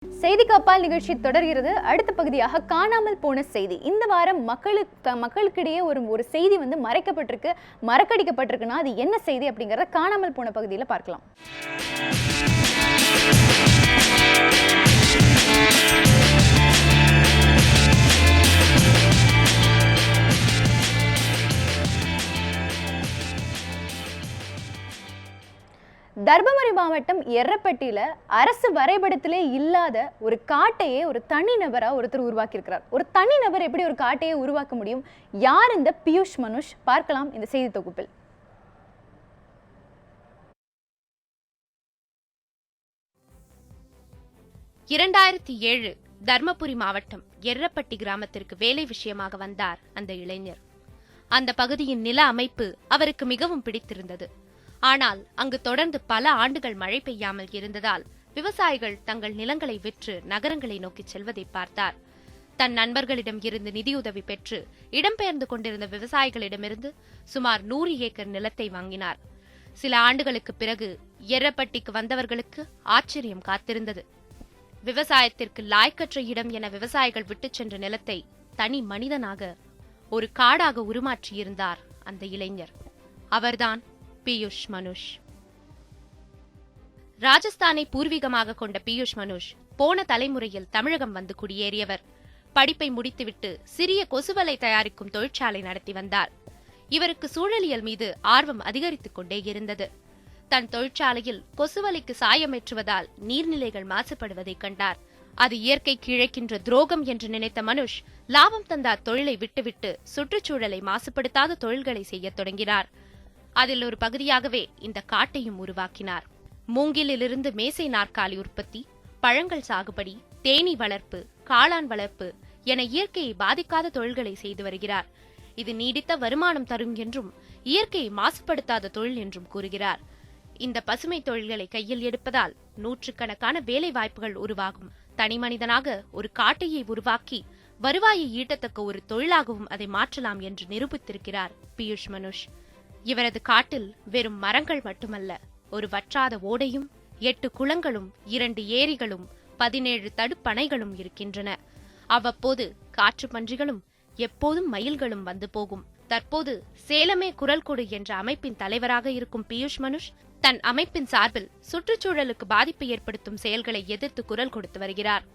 செய்திக்கு அப்பால் நிகழ்ச்சி தொடர்கிறது. அடுத்த பகுதியாக காணாமல் போன செய்தி. இந்த வாரம் மக்களுக்கிடையே ஒரு செய்தி மறைக்கப்பட்டிருக்கு, மறக்கடிக்கப்பட்டிருக்குன்னா அது என்ன செய்தி அப்படிங்கறத காணாமல் போன பகுதியில் பார்க்கலாம். தர்மபுரி மாவட்டம் எர்ரப்பட்டியில அரசு வரைபடத்திலே இல்லாத ஒரு காட்டையே ஒரு தனிநபரா ஒருத்தர் உருவாக்கியிருக்கிறார். ஒரு தனிநபர் எப்படி ஒரு காட்டையே உருவாக்க முடியும்? யார் இந்த பியூஷ் மனுஷ்? பார்க்கலாம் இந்த செய்தி தொகுப்பில். தர்மபுரி மாவட்டம் எர்ரப்பட்டி கிராமத்திற்கு வேலை விஷயமாக வந்தார் அந்த இளைஞர். அந்த பகுதியின் நில அமைப்பு அவருக்கு மிகவும் பிடித்திருந்தது. ஆனால் அங்கு தொடர்ந்து பல ஆண்டுகள் மழை பெய்யாமல் இருந்ததால் விவசாயிகள் தங்கள் நிலங்களை விற்று நகரங்களை நோக்கி செல்வதை பார்த்தார். தன் நண்பர்களிடம் இருந்து நிதியுதவி பெற்று இடம்பெயர்ந்து கொண்டிருந்த விவசாயிகளிடமிருந்து சுமார் 100 ஏக்கர் நிலத்தை வாங்கினார். சில ஆண்டுகளுக்கு பிறகு எர்ரப்பட்டிக்கு வந்தவர்களுக்கு ஆச்சரியம் காத்திருந்தது. விவசாயத்திற்கு லாய்க்கற்ற இடம் என விவசாயிகள் விட்டுச் சென்ற நிலத்தை தனி மனிதனாக ஒரு காடாக உருமாற்றியிருந்தார் அந்த இளைஞர். அவர்தான் பியூஷ் மனுஷ். ராஜஸ்தானை பூர்வீகமாக கொண்ட பியூஷ் மனுஷ் போன தலைமுறையில் தமிழகம் வந்து குடியேறியவர். படிப்பை முடித்துவிட்டு சிறிய கொசுவலை தயாரிக்கும் தொழிற்சாலை நடத்தி வந்தார். இவருக்கு சூழலியல் மீது ஆர்வம் அதிகரித்துக் கொண்டே இருந்தது. தன் தொழிற்சாலையில் கொசுவலைக்கு சாயமேற்றுவதால் நீர்நிலைகள் மாசுபடுவதை கண்டார். அது இயற்கைக்கு இழைக்கின்ற துரோகம் என்று நினைத்த மனுஷ் லாபம் தந்த தொழிலை விட்டுவிட்டு சுற்றுச்சூழலை மாசுபடுத்தாத தொழில்களை செய்ய தொடங்கினார். அதில் ஒரு பகுதியாகவே இந்த காட்டையும் உருவாக்கினார். மூங்கிலிலிருந்து மேசை நாற்காலி உற்பத்தி, பழங்கள் சாகுபடி, தேனீ வளர்ப்பு, காளான் வளர்ப்பு என இயற்கையை பாதிக்காத தொழில்களை செய்து வருகிறார். இது நீடித்த வருமானம் தரும் என்றும் இயற்கையை மாசுபடுத்தாத தொழில் என்றும் கூறுகிறார். இந்த பசுமை தொழில்களை கையில் எடுப்பதால் நூற்றுக்கணக்கான வேலை வாய்ப்புகள் உருவாகும். தனி மனிதனாக ஒரு காட்டையை உருவாக்கி வருவாயை ஈட்டத்தக்க ஒரு தொழிலாகவும் அதை மாற்றலாம் என்று நிரூபித்திருக்கிறார் பியூஷ் மனுஷ். இவரது காட்டில் வெறும் மரங்கள் மட்டுமல்ல, ஒரு வற்றாத ஓடையும் 8 குளங்களும் 2 ஏரிகளும் 17 தடுப்பணைகளும் இருக்கின்றன. அவ்வப்போது காற்று பன்றிகளும் எப்போதும் மயில்களும் வந்து போகும். தற்போது சேலமே குரல் கொடு என்ற அமைப்பின் தலைவராக இருக்கும் பியூஷ் மனுஷ் தன் அமைப்பின் சார்பில் சுற்றுச்சூழலுக்கு பாதிப்பு ஏற்படுத்தும் செயல்களை எதிர்த்து குரல் கொடுத்து வருகிறார்.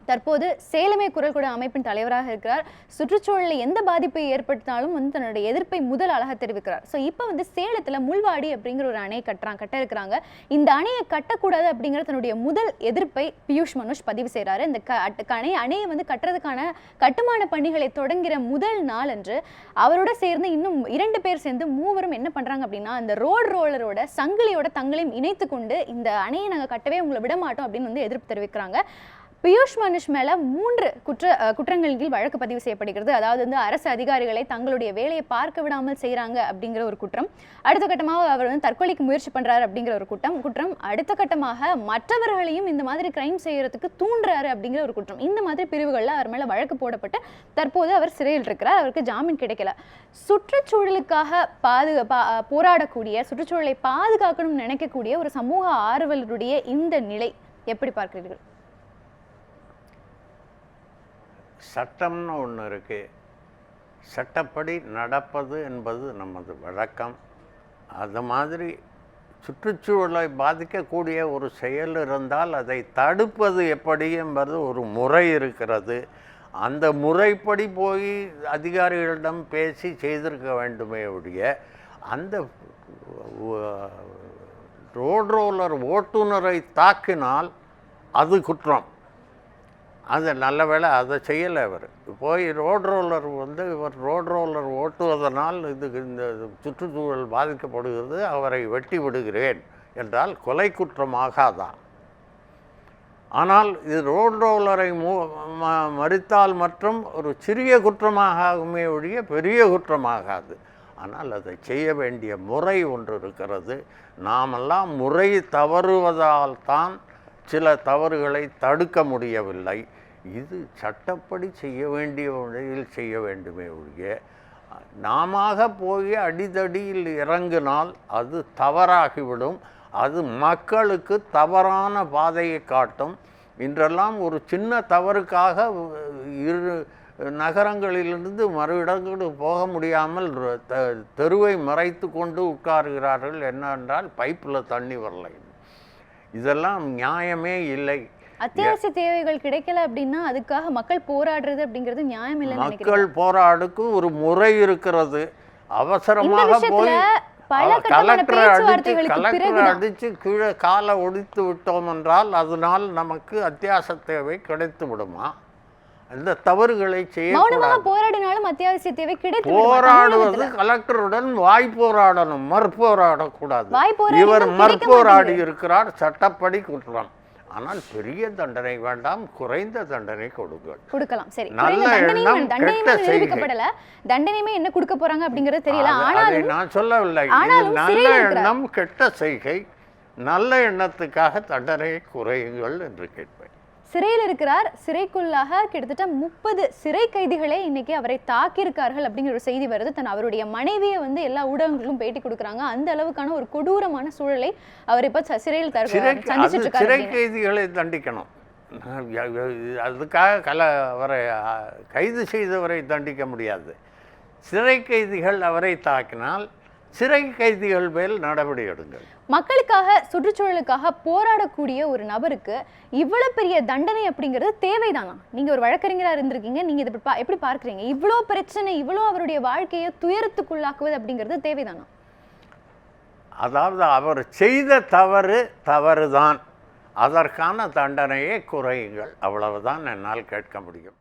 தற்போது சேலமே குரல் கொடு அமைப்பின் தலைவராக இருக்கிறார். சுற்றுச்சூழலில் எந்த பாதிப்பை ஏற்படுத்தினாலும் தன்னுடைய எதிர்ப்பை முதல் அழகாக தெரிவிக்கிறார். ஸோ இப்போ சேலத்தில் முள்வாடி அப்படிங்கிற ஒரு அணையை கட்ட இருக்கிறாங்க. இந்த அணையை கட்டக்கூடாது அப்படிங்கிற தன்னுடைய முதல் எதிர்ப்பை பியூஷ் மனுஷ் பதிவு செய்கிறாரு. இந்த அணையை கட்டுறதுக்கான கட்டுமான பணிகளை தொடங்குகிற முதல் நாள் அன்று அவரோட சேர்ந்து இன்னும் 2 பேர் சேர்ந்து மூவரும் என்ன பண்றாங்க அப்படின்னா, அந்த ரோலரோட சங்கிலியோட தங்களையும் இணைத்து கொண்டு இந்த அணையை நாங்கள் கட்டவே உங்களை விட மாட்டோம் அப்படின்னு எதிர்ப்பு தெரிவிக்கிறாங்க. பியூஷ் மனுஷ் மேல 3 குற்றங்களின் கீழ் வழக்கு பதிவு செய்யப்படுகிறது. அதாவது அரசு அதிகாரிகளை தங்களுடைய வேலையை பார்க்க விடாமல் செய்யறாங்க அப்படிங்கிற ஒரு குற்றம். அடுத்த கட்டமாக அவர் தற்கொலைக்கு முயற்சி பண்றாரு அப்படிங்கிற ஒரு குற்றம். அடுத்த கட்டமாக மற்றவர்களையும் இந்த மாதிரி கிரைம் செய்யறதுக்கு தூண்டுறாரு அப்படிங்கிற ஒரு குற்றம். இந்த மாதிரி பிரிவுகள்ல அவர் மேல வழக்கு போடப்பட்டு தற்போது அவர் சிறையில் இருக்கிறார். அவருக்கு ஜாமீன் கிடைக்கல. சுற்றுச்சூழலுக்காக போராடக்கூடிய, சுற்றுச்சூழலை பாதுகாக்கணும்னு நினைக்கக்கூடிய ஒரு சமூக ஆர்வலருடைய இந்த நிலை எப்படி பார்க்கிறீர்கள்? சட்டம்னு ஒன்று இருக்குது. சட்டப்படி நடப்பது என்பது நமது வழக்கம். அது மாதிரி சுற்றுச்சூழலை பாதிக்கக்கூடிய ஒரு செயல் இருந்தால் அதை தடுப்பது எப்படி என்பது ஒரு முறை இருக்கிறது. அந்த முறைப்படி போய் அதிகாரிகளிடம் பேசி செய்திருக்க வேண்டுமே ஒழிய, அந்த ரோலர் ஓட்டுநரை தாக்கினால் அது குற்றம். அது நல்ல வேளை அதை செய்யலை. அவர் போய் இவர் ரோலர் ஓட்டுவதனால் இந்த சுற்றுச்சூழல் பாதிக்கப்படுகிறது, அவரை வெட்டி விடுகிறேன் என்றால் கொலை குற்றமாகாதான். ஆனால் இது ரோலரை மறித்தால் மற்றும் ஒரு சிறிய குற்றமாகவே ஒழிய பெரிய குற்றமாகாது. ஆனால் அதை செய்ய வேண்டிய முறை ஒன்று இருக்கிறது. நாமெல்லாம் முறை தவறுவதால் தான் சில தவறுகளை தடுக்க முடியவில்லை. இது சட்டப்படி செய்ய வேண்டிய முறையில் செய்ய வேண்டுமே ஒழிய நாம போய் அடிதடியில் இறங்கினால் அது தவறாகிவிடும். அது மக்களுக்கு தவறான பாதையை காட்டும். இன்றெல்லாம் ஒரு சின்ன தவறுக்காக இரு நகரங்களிலிருந்து மறு இடங்களுக்கு போக முடியாமல் தெருவை மறைத்து கொண்டு உட்காருகிறார்கள். என்னவென்றால் பைப்பில் தண்ணி வரலை. இதெல்லாம் நியாயமே இல்லை. அத்தியாவசிய தேவைகள் கிடைக்கல அப்படின்னா அதுக்காக மக்கள் போராடுறது அப்படிங்கிறது நியாயம் இல்லைன்னு மக்கள் போராடுக்கு ஒரு முறை இருக்கிறது. அவசரமாக போய் கலெக்டரை அடித்து கீழே காலை ஒடித்து விட்டோம் என்றால் அதனால் நமக்கு அத்தியாவசிய தேவை கிடைத்து விடுமா? அந்த தவறுகளை செய்ய போராடினாலும் அத்தியாவசிய தேவை கிடைத்து போராடுவது கலெக்டருடன் வாய் போராடணும், மறுபோராடக்கூடாது. இவர் மறுபோராடி இருக்கிறார், சட்டப்படி குற்றம். ஆனால் பெரிய தண்டனை வேண்டாம், குறைந்த தண்டனை கொடுக்கலாம். சரி, நல்ல எண்ணம் கெட்ட செய்கை. தண்டனையுமே என்ன கொடுக்க போறாங்க அப்படிங்கிறது தெரியல. ஆனாலும் நான் சொல்லவில்லை, நல்ல எண்ணம் கெட்ட செய்கை. நல்ல எண்ணத்துக்காக தண்டனையை குறையுங்கள் என்று கேட்பேன். சிறையில் இருக்கிறார். சிறைக்குள்ளாக கிட்டத்தட்ட 30 சிறை கைதிகளே இன்னைக்கு அவரை தாக்கியிருக்கார்கள் அப்படிங்கிற ஒரு செய்தி வருது. அவருடைய மனைவியை வந்து எல்லா ஊடகங்களுக்கும் பேட்டி கொடுக்குறாங்க. அந்த அளவுக்கான ஒரு கொடூரமான சூழலை அவர் இப்ப சிறையில் சிறை கைதிகளை தண்டிக்கணும். அதுக்காக அவரை கைது செய்தவரை தண்டிக்க முடியாது. சிறை கைதிகள் அவரை தாக்கினால் சிறை கைதிகள் மேல் நடவடிக்கை எடுங்கள். மக்களுக்காக, சுற்றுச்சூழலுக்காக போராடக்கூடிய ஒரு நபருக்கு இவ்வளவு பெரிய தண்டனை அப்படிங்கிறது தேவைதானா? நீங்க ஒரு வழக்கறிஞராக இருந்திருக்கீங்க, நீங்க இதை எப்படி பார்க்குறீங்க? இவ்வளோ பிரச்சனை, இவ்வளோ அவருடைய வாழ்க்கையை துயரத்துக்குள்ளாக்குவது அப்படிங்கிறது தேவைதானா? அதாவது அவர் செய்த தவறுதான், அதற்கான தண்டனையை குறையுங்கள், அவ்வளவுதான் என்னால் கேட்க முடியும்.